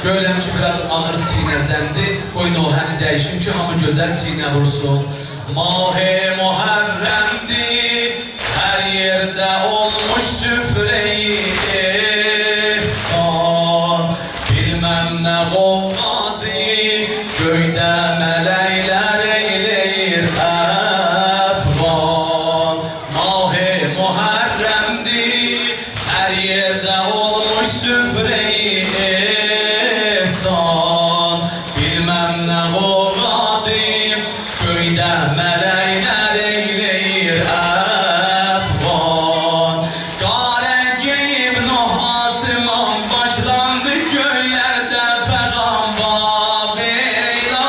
Görürəm ki, biraz ağır sinəzəndi. Qoy nohəni dəyişim ki, hamı gözəl sinə vursun. Mah-i Muharremdir, hər yerdə olmuş süfrə-i ihsan. Bilməm nə qovqadır, göydə mələklər eyləyir əfqan. Mah-i Muharremdir, hər yerdə olmuş süfrə-i ihsan. Bilməm nə qovqadır, göydə mələklər eyləyir əfqan. Qarə geyib Nuh asıman, başlandı göylərdə fəqan babeyla.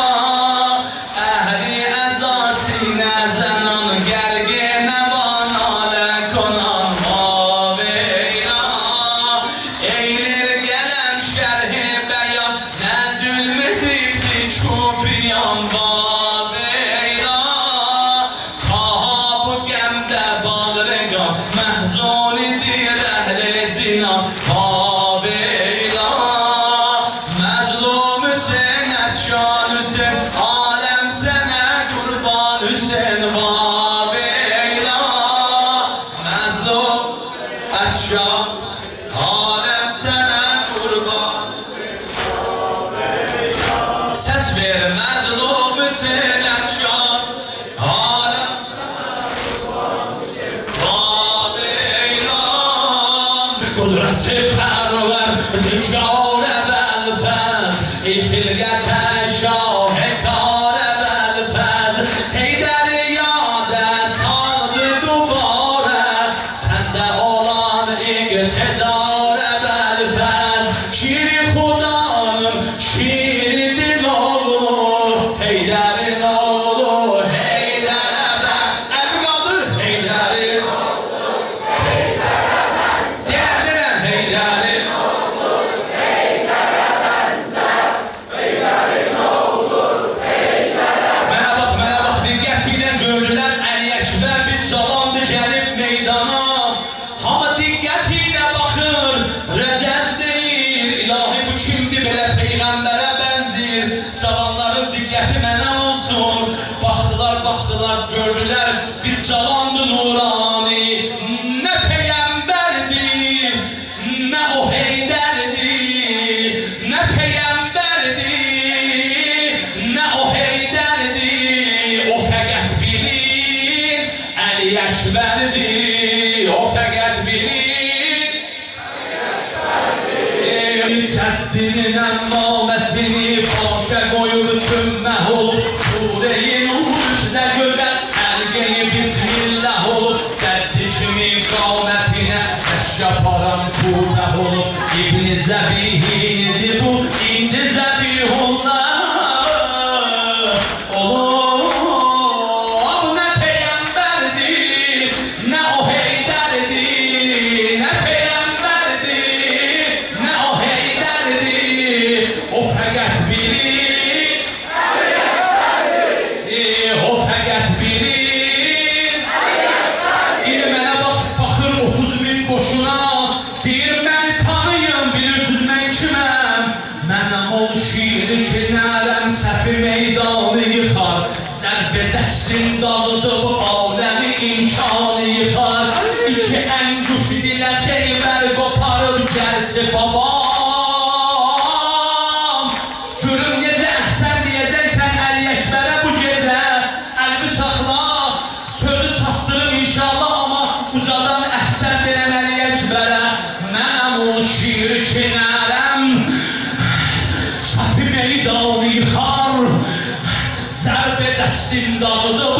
Əhli əza sinə zənan, qərqinə vanalə qonan babeyla. Eylir gələn şərhi bəyan, nə zülmüdür kufiyan babeyla. Taha bu qəmdə bağrıqa, məhzunidir əhli cinan babeyla. Məzlum Hüseyin, Ətşan Hüseyin, aləm sənə qurban Hüseyin babeyla. Məzlum Ətşan, aləm sənə qurban. Səs ver məzlum Hüseyin, Ətşan, aləm babeylan. Qudrətli pərvər, digar əvəl-fəz, xilqətə şah-ı kar əvəl-fəz. Heydər yadə saldı dubarə, səndə olan iqtidar əvəl-fəz. Şiri xudanın, şiri dil oğlu, Heydərin oğlu, Heydər əvəl. Əlbi qaldır, Heydərin oğlu, Heydər əvəl. Deyən, Heydərin oğlu, Heydər əvəl. Heydərin oğlu, Heydər əvəl. Mənə bax, diqqət ilə gördülər, Əli Əkbər bir cavandı gəlib meydana. Hamı diqqət ilə baxır, rəcəz deyir, ilahi bu kimdir, belə peyğəmbərə bənzir. Cavanların diqqəti mənə olsun. Baxdılar, gördülər, bir cavandı nurani. Nə peyğəmbərdir, nə o Heydərdir. Nə peyğəmbərdir, nə o Heydərdir. O fəqət bilir, Əli Əkbərdir. O fəqət bilir, Çəddinin əmmaməsini başa qoyur, cümməh olub. Sure-i Nur üstə gözəl, ərqeyi bismillah olub. Cəddi kimi qamətinə təşyaparan qurtəh olub. İbn-i Zəbihinidir bu, indi Zəbihullah olub. Nə peyğəmbərdir, nə o Heydərdir. Nə peyğəmbərdir, nə o Heydərdir. O fəqət bilir, o fəqət bilir. İndi mənə baxır 30.000 qoşuna, deyir məni tanıyın, bilirsiniz mən kiməm. Mənəm ol şiiri ki, nərəm səfi meydanı yıxar. Zərbə dəstin dağıdıb aləmi imkanı yıxar. İki ənguş dilə xeybər qoparıb gəlsi babam. Görüm necə əhsən deyəcəksən Əli Əkbərə bu gecə. Əlbi saxla, sözü çatdırım inşallah, amma ucadan əhsən deyən Əli Əkbərə. Mənəm ol şiiri ki, nərəm səfi meydanı yıxar. Zərbə dəstin dağıdıb